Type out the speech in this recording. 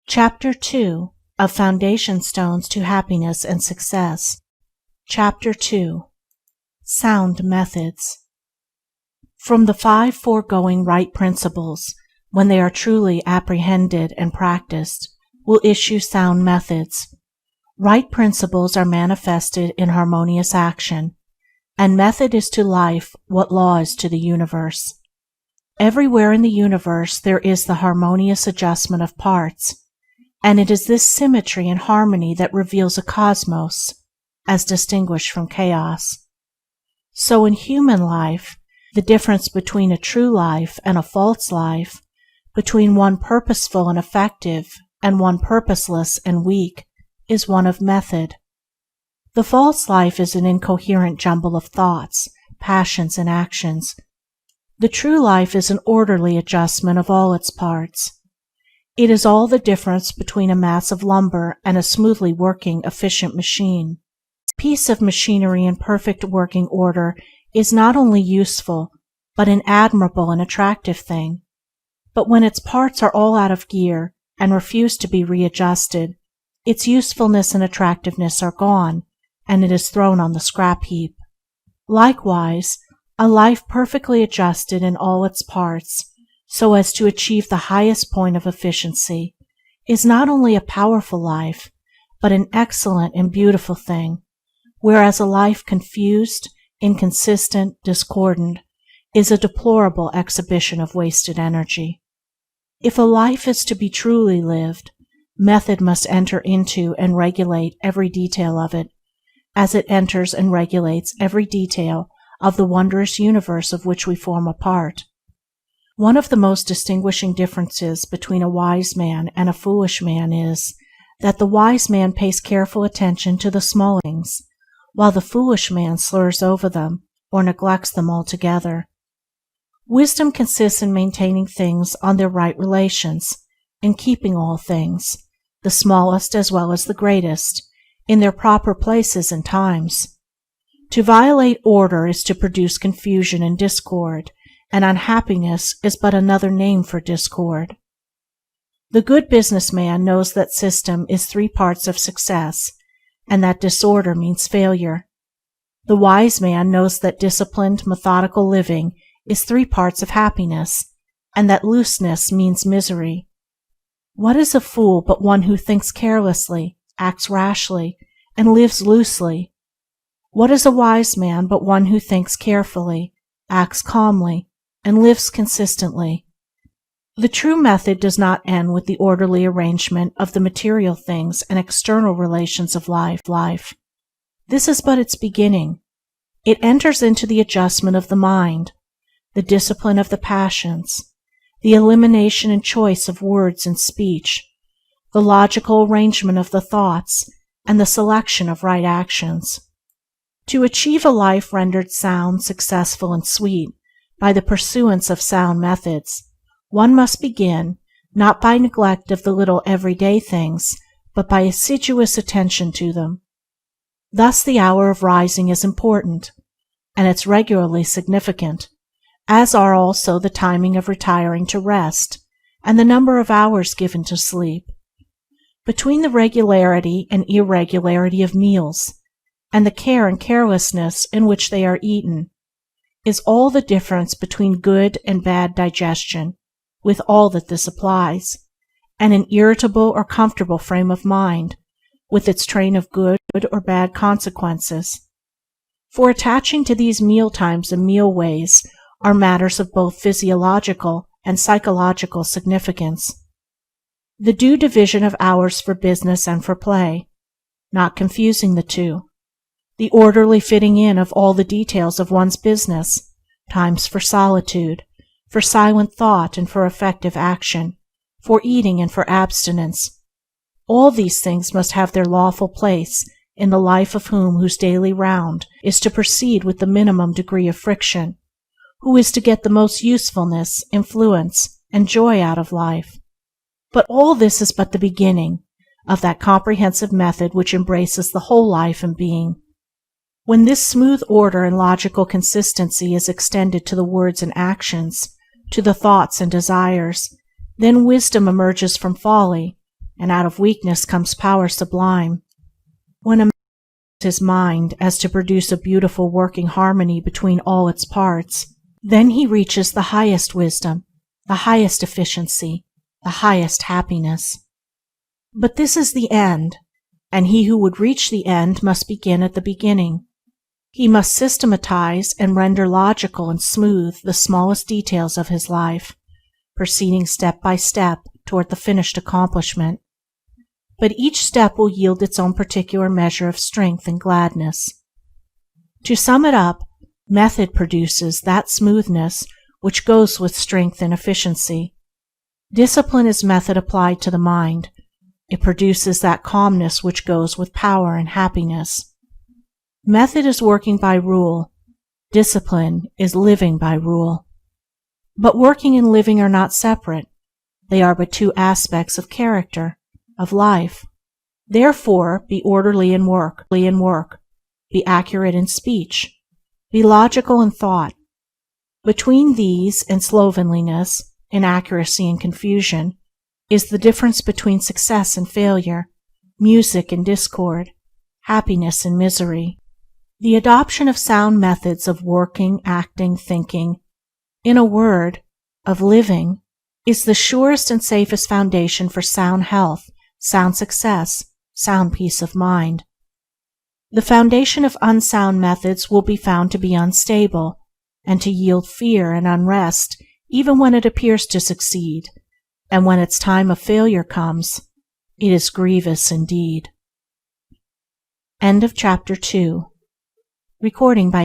Chapter 2 of Foundation Stones to Happiness and Success. Chapter 2 Sound Methods. From the 5 foregoing right principles, when they are truly apprehended and practiced, will issue sound methods. Right principles are manifested in harmonious action, and method is to life what law is to the universe. Everywhere in the universe there is the harmonious adjustment of parts, and it is this symmetry and harmony that reveals a cosmos, as distinguished from chaos. So in human life, the difference between a true life and a false life, between one purposeful and effective and one purposeless and weak, is one of method. The false life is an incoherent jumble of thoughts, passions, and actions. The true life is an orderly adjustment of all its parts. It is all the difference between a mass of lumber and a smoothly working, efficient machine. A piece of machinery in perfect working order is not only useful, but an admirable and attractive thing. But when its parts are all out of gear and refuse to be readjusted, its usefulness and attractiveness are gone, and it is thrown on the scrap heap. Likewise, a life perfectly adjusted in all its parts, so as to achieve the highest point of efficiency, is not only a powerful life, but an excellent and beautiful thing, whereas a life confused, inconsistent, discordant, is a deplorable exhibition of wasted energy. If a life is to be truly lived, method must enter into and regulate every detail of it, as it enters and regulates every detail of the wondrous universe of which we form a part. One of the most distinguishing differences between a wise man and a foolish man is that the wise man pays careful attention to the small things, while the foolish man slurs over them or neglects them altogether. Wisdom consists in maintaining things on their right relations, in keeping all things, the smallest as well as the greatest, in their proper places and times. To violate order is to produce confusion and discord, and unhappiness is but another name for discord. The good businessman knows that system is 3 parts of success, and that disorder means failure. The wise man knows that disciplined, methodical living is 3 parts of happiness, and that looseness means misery. What is a fool but one who thinks carelessly, acts rashly, and lives loosely? What is a wise man but one who thinks carefully, acts calmly, and lives consistently? The true method does not end with the orderly arrangement of the material things and external relations of life. This is but its beginning. It enters into the adjustment of the mind, the discipline of the passions, the elimination and choice of words and speech, the logical arrangement of the thoughts, and the selection of right actions. To achieve a life rendered sound, successful, and sweet by the pursuance of sound methods, one must begin, not by neglect of the little everyday things, but by assiduous attention to them. Thus the hour of rising is important, and it's regularly significant, as are also the timing of retiring to rest, and the number of hours given to sleep. Between the regularity and irregularity of meals, and the care and carelessness in which they are eaten, is all the difference between good and bad digestion, with all that this applies, and an irritable or comfortable frame of mind, with its train of good or bad consequences. For attaching to these meal times and meal ways are matters of both physiological and psychological significance. The due division of hours for business and for play, not confusing the two. The orderly fitting in of all the details of one's business, times for solitude, for silent thought and for effective action, for eating and for abstinence. All these things must have their lawful place in the life of whose daily round is to proceed with the minimum degree of friction, who is to get the most usefulness, influence, and joy out of life. But all this is but the beginning of that comprehensive method which embraces the whole life and being. When this smooth order and logical consistency is extended to the words and actions, to the thoughts and desires, then wisdom emerges from folly, and out of weakness comes power sublime. When a man uses his mind as to produce a beautiful working harmony between all its parts, then he reaches the highest wisdom, the highest efficiency, the highest happiness. But this is the end, and he who would reach the end must begin at the beginning. He must systematize and render logical and smooth the smallest details of his life, proceeding step by step toward the finished accomplishment. But each step will yield its own particular measure of strength and gladness. To sum it up, method produces that smoothness which goes with strength and efficiency. Discipline is method applied to the mind. It produces that calmness which goes with power and happiness. Method is working by rule. Discipline is living by rule. But working and living are not separate. They are but two aspects of character, of life. Therefore, be orderly in work, be accurate in speech, be logical in thought. Between these and slovenliness, inaccuracy and confusion, is the difference between success and failure, music and discord, happiness and misery. The adoption of sound methods of working, acting, thinking, in a word, of living, is the surest and safest foundation for sound health, sound success, sound peace of mind. The foundation of unsound methods will be found to be unstable, and to yield fear and unrest even when it appears to succeed, and when its time of failure comes, it is grievous indeed. End of chapter 2. Recording by